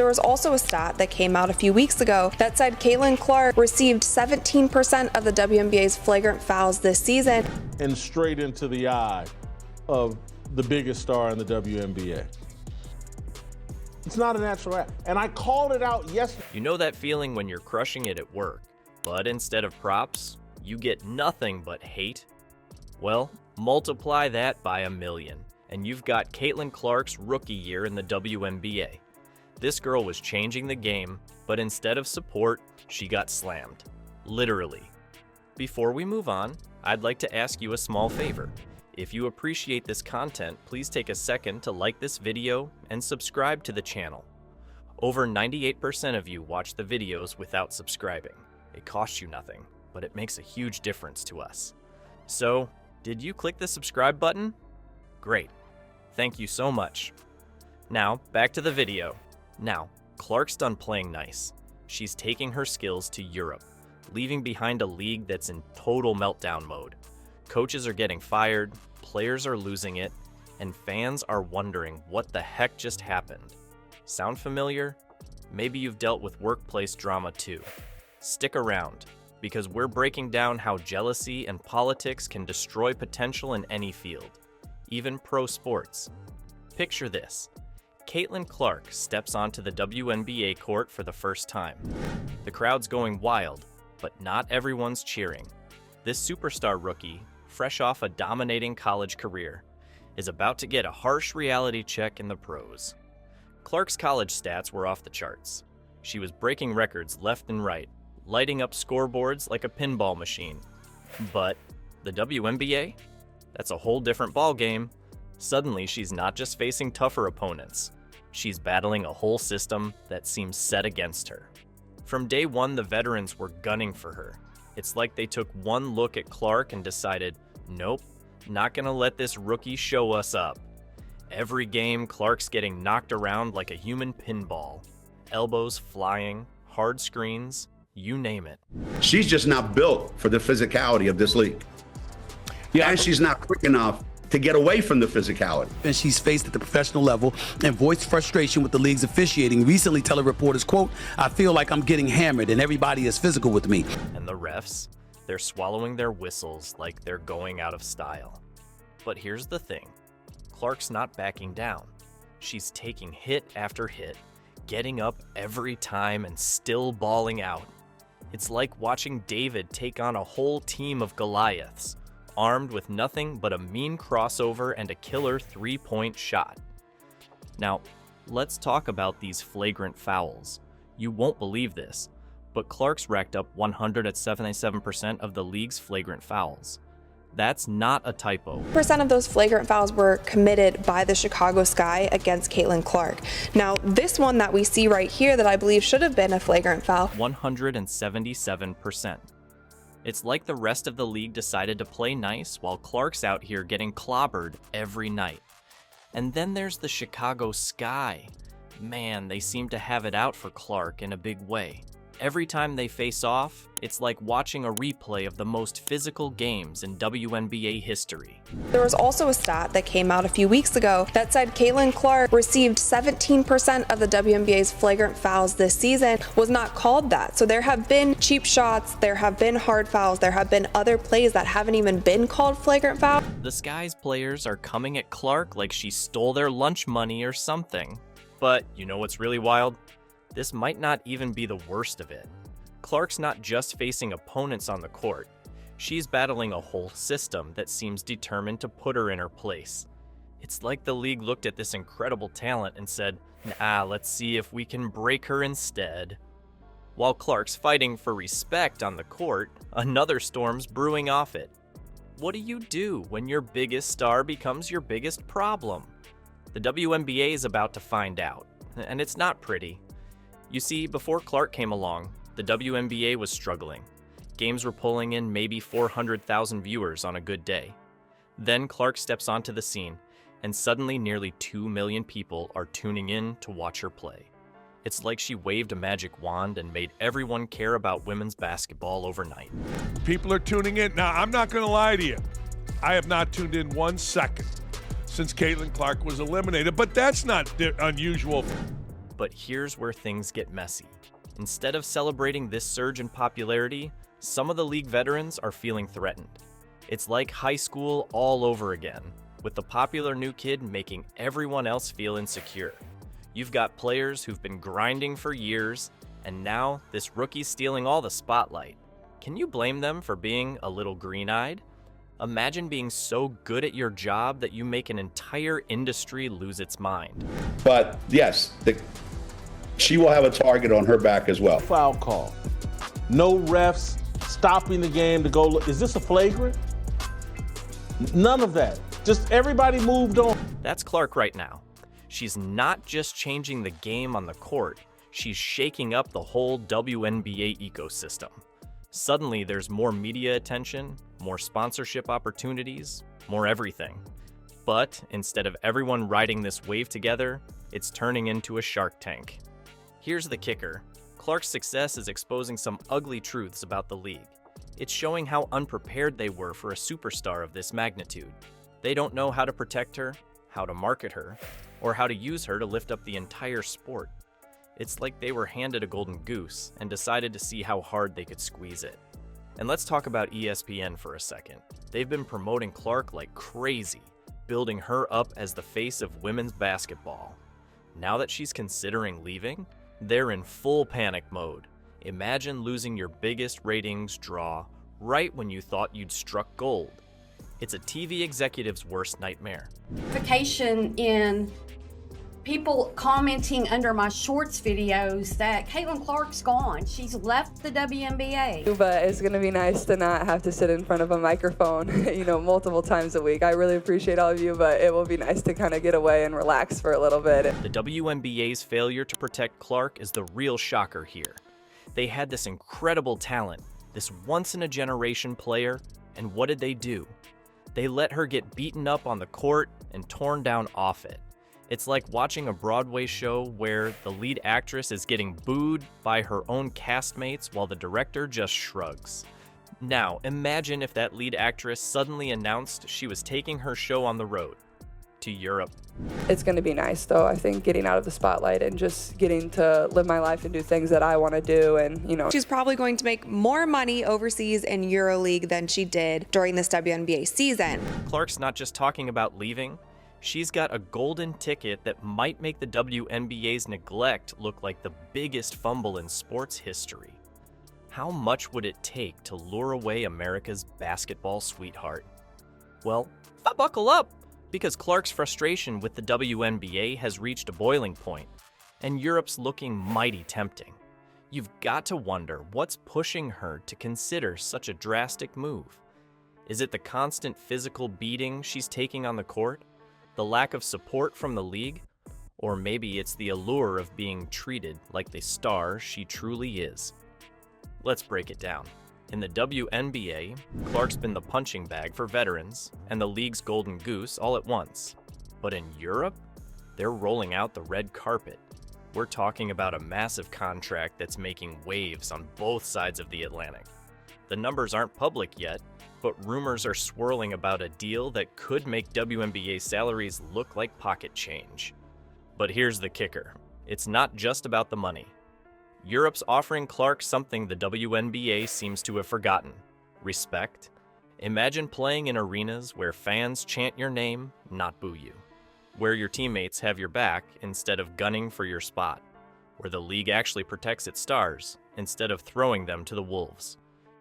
was also a stat that came out a few weeks ago that said Caitlin Clark received 17% of the WNBA's flagrant fouls this season. And straight into the eye of the biggest star in the WNBA. It's not a natural act. And I called it out yesterday. You know that feeling when you're crushing it at work, but instead of props, you get nothing but hate? Well, multiply that by 1,000,000, and you've got Caitlin Clark's rookie year in the WNBA. This girl was changing the game, but instead of support, she got slammed. Literally. Before we move on, I'd like to ask you a small favor. If you appreciate this content, please take a second to like this video and subscribe to the channel. Over 98% of you watch the videos without subscribing. It costs you nothing, but it makes a huge difference to us. So, did you click the subscribe button? Great. Thank you so much. Now, back to the video. Now, Clark's done playing nice. She's taking her skills to Europe, leaving behind a league that's in total meltdown mode. Coaches are getting fired, players are losing it, and fans are wondering what the heck just happened. Sound familiar? Maybe you've dealt with workplace drama too. Stick around, because we're breaking down how jealousy and politics can destroy potential in any field, even pro sports. Picture this. Caitlin Clark steps onto the WNBA court for the first time. The crowd's going wild, but not everyone's cheering. This superstar rookie, fresh off a dominating college career, is about to get a harsh reality check in the pros. Clark's college stats were off the charts. She was breaking records left and right, lighting up scoreboards like a pinball machine. But the WNBA? That's a whole different ballgame. Suddenly, she's not just facing tougher opponents. She's battling a whole system that seems set against her. From day one, the veterans were gunning for her. It's like they took one look at Clark and decided, nope, not gonna let this rookie show us up. Every game, Clark's getting knocked around like a human pinball. Elbows flying, hard screens, you name it. She's just not built for the physicality of this league. Yeah, and she's not quick enough to get away from the physicality. And she's faced at the professional level and voiced frustration with the league's officiating, recently telling reporters, quote, "I feel like I'm getting hammered and everybody is physical with me." And the refs, they're swallowing their whistles like they're going out of style. But here's the thing, Clark's not backing down. She's taking hit after hit, getting up every time and still balling out. It's like watching David take on a whole team of Goliaths, armed with nothing but a mean crossover and a killer three-point shot. Now, let's talk about these flagrant fouls. You won't believe this, but Clark's racked up 177% of the league's flagrant fouls. That's not a typo. Percent of those flagrant fouls were committed by the Chicago Sky against Caitlin Clark. Now, this one that we see right here that I believe should have been a flagrant foul. 177%. It's like the rest of the league decided to play nice while Clark's out here getting clobbered every night. And then there's the Chicago Sky. Man, they seem to have it out for Clark in a big way. Every time they face off, it's like watching a replay of the most physical games in WNBA history. There was also a stat that came out a few weeks ago that said Caitlin Clark received 17% of the WNBA's flagrant fouls this season, was not called that. So there have been cheap shots, there have been hard fouls, there have been other plays that haven't even been called flagrant foul. The Sky's players are coming at Clark like she stole their lunch money or something. But you know what's really wild? This might not even be the worst of it. Clark's not just facing opponents on the court. She's battling a whole system that seems determined to put her in her place. It's like the league looked at this incredible talent and said, nah, let's see if we can break her instead. While Clark's fighting for respect on the court, another storm's brewing off it. What do you do when your biggest star becomes your biggest problem? The WNBA is about to find out, and it's not pretty. You see, before Clark came along, the WNBA was struggling. Games were pulling in maybe 400,000 viewers on a good day. Then Clark steps onto the scene, and suddenly nearly 2 million people are tuning in to watch her play. It's like she waved a magic wand and made everyone care about women's basketball overnight. People are tuning in. Now, I'm not going to lie to you. I have not tuned in 1 second since Caitlin Clark was eliminated, but that's not unusual. But here's where things get messy. Instead of celebrating this surge in popularity, some of the league veterans are feeling threatened. It's like high school all over again, with the popular new kid making everyone else feel insecure. You've got players who've been grinding for years, and now this rookie's stealing all the spotlight. Can you blame them for being a little green-eyed? Imagine being so good at your job that you make an entire industry lose its mind. But yes, she will have a target on her back as well. Foul call. No refs stopping the game to go look. Is this a flagrant? None of that. Just everybody moved on. That's Clark right now. She's not just changing the game on the court, she's shaking up the whole WNBA ecosystem. Suddenly, there's more media attention, more sponsorship opportunities, more everything. But instead of everyone riding this wave together, it's turning into a Shark Tank. Here's the kicker. Clark's success is exposing some ugly truths about the league. It's showing how unprepared they were for a superstar of this magnitude. They don't know how to protect her, how to market her, or how to use her to lift up the entire sport. It's like they were handed a golden goose and decided to see how hard they could squeeze it. And let's talk about ESPN for a second. They've been promoting Clark like crazy, building her up as the face of women's basketball. Now that she's considering leaving, they're in full panic mode. Imagine losing your biggest ratings draw right when you thought you'd struck gold. It's a TV executive's worst nightmare. Vacation in people commenting under my shorts videos that Caitlin Clark's gone. She's left the WNBA. But it's going to be nice to not have to sit in front of a microphone, multiple times a week. I really appreciate all of you, but it will be nice to kind of get away and relax for a little bit. The WNBA's failure to protect Clark is the real shocker here. They had this incredible talent, this once-in-a-generation player, and what did they do? They let her get beaten up on the court and torn down off it. It's like watching a Broadway show where the lead actress is getting booed by her own castmates while the director just shrugs. Now, imagine if that lead actress suddenly announced she was taking her show on the road to Europe. It's going to be nice, though, I think, getting out of the spotlight and just getting to live my life and do things that I want to do. And, She's probably going to make more money overseas in EuroLeague than she did during this WNBA season. Clark's not just talking about leaving. She's got a golden ticket that might make the WNBA's neglect look like the biggest fumble in sports history. How much would it take to lure away America's basketball sweetheart? Well, buckle up, because Clark's frustration with the WNBA has reached a boiling point, and Europe's looking mighty tempting. You've got to wonder what's pushing her to consider such a drastic move. Is it the constant physical beating she's taking on the court? The lack of support from the league? Or maybe it's the allure of being treated like the star she truly is. Let's break it down. In the WNBA, Clark's been the punching bag for veterans and the league's golden goose all at once. But in Europe, they're rolling out the red carpet. We're talking about a massive contract that's making waves on both sides of the Atlantic. The numbers aren't public yet, but rumors are swirling about a deal that could make WNBA salaries look like pocket change. But here's the kicker. It's not just about the money. Europe's offering Clark something the WNBA seems to have forgotten: respect. Imagine playing in arenas where fans chant your name, not boo you. Where your teammates have your back instead of gunning for your spot. Where the league actually protects its stars instead of throwing them to the wolves.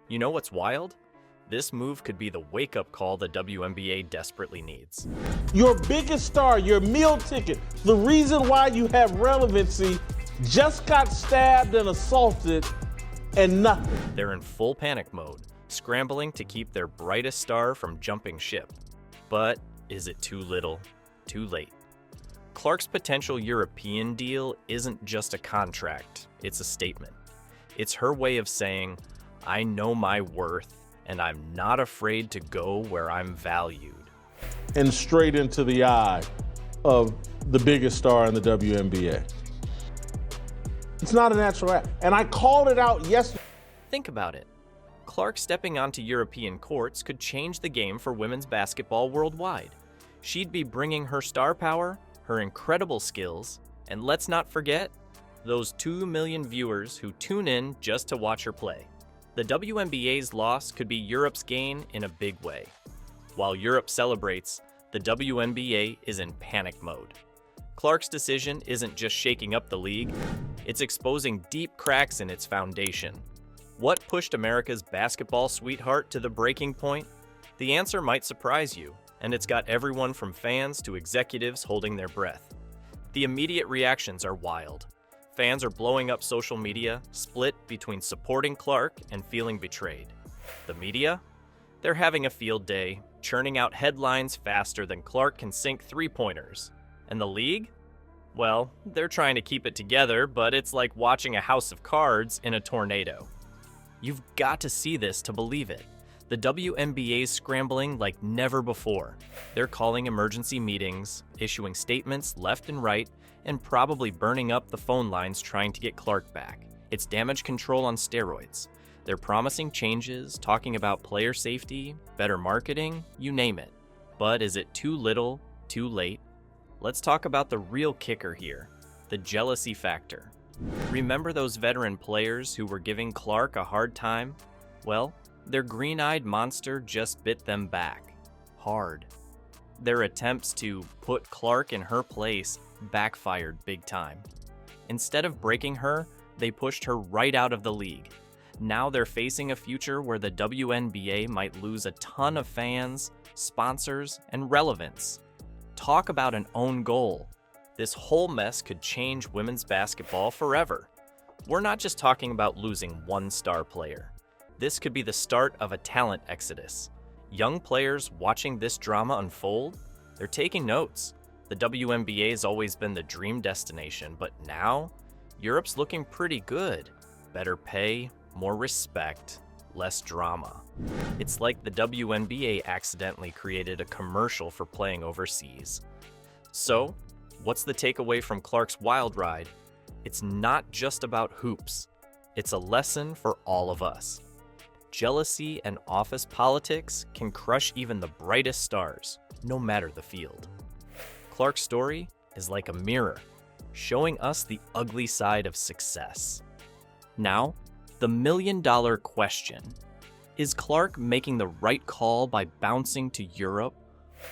You know what's wild? This move could be the wake-up call the WNBA desperately needs. Your biggest star, your meal ticket, the reason why you have relevancy, just got stabbed and assaulted and nothing. They're in full panic mode, scrambling to keep their brightest star from jumping ship. But is it too little, too late? Clark's potential European deal isn't just a contract, it's a statement. It's her way of saying, I know my worth, and I'm not afraid to go where I'm valued. And straight into the eye of the biggest star in the WNBA. It's not a natural act. And I called it out yesterday. Think about it. Clark stepping onto European courts could change the game for women's basketball worldwide. She'd be bringing her star power, her incredible skills, and let's not forget, those 2 million viewers who tune in just to watch her play. The WNBA's loss could be Europe's gain in a big way. While Europe celebrates, the WNBA is in panic mode. Clark's decision isn't just shaking up the league, it's exposing deep cracks in its foundation. What pushed America's basketball sweetheart to the breaking point? The answer might surprise you, and it's got everyone from fans to executives holding their breath. The immediate reactions are wild. Fans are blowing up social media, split between supporting Clark and feeling betrayed. The media? They're having a field day, churning out headlines faster than Clark can sink three-pointers. And the league? Well, they're trying to keep it together, but it's like watching a house of cards in a tornado. You've got to see this to believe it. The WNBA's scrambling like never before. They're calling emergency meetings, issuing statements left and right, and probably burning up the phone lines trying to get Clark back. It's damage control on steroids. They're promising changes, talking about player safety, better marketing, you name it. But is it too little, too late? Let's talk about the real kicker here, the jealousy factor. Remember those veteran players who were giving Clark a hard time? Well, their green-eyed monster just bit them back. Hard. Their attempts to put Clark in her place backfired big time. Instead of breaking her, they pushed her right out of the league. Now they're facing a future where the WNBA might lose a ton of fans, sponsors, and relevance. Talk about an own goal. This whole mess could change women's basketball forever. We're not just talking about losing one star player. This could be the start of a talent exodus. Young players watching this drama unfold, they're taking notes. The WNBA has always been the dream destination, but now, Europe's looking pretty good. Better pay, more respect, less drama. It's like the WNBA accidentally created a commercial for playing overseas. So, what's the takeaway from Clark's wild ride? It's not just about hoops. It's a lesson for all of us. Jealousy and office politics can crush even the brightest stars, no matter the field. Clark's story is like a mirror, showing us the ugly side of success. Now, the million-dollar question. Is Clark making the right call by bouncing to Europe,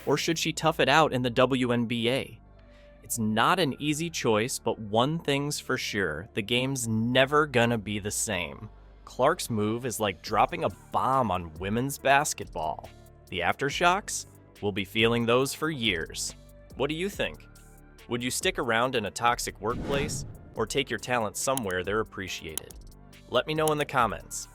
or should she tough it out in the WNBA? It's not an easy choice, but one thing's for sure, the game's never gonna be the same. Clark's move is like dropping a bomb on women's basketball. The aftershocks? We'll be feeling those for years. What do you think? Would you stick around in a toxic workplace, or take your talent somewhere they're appreciated? Let me know in the comments.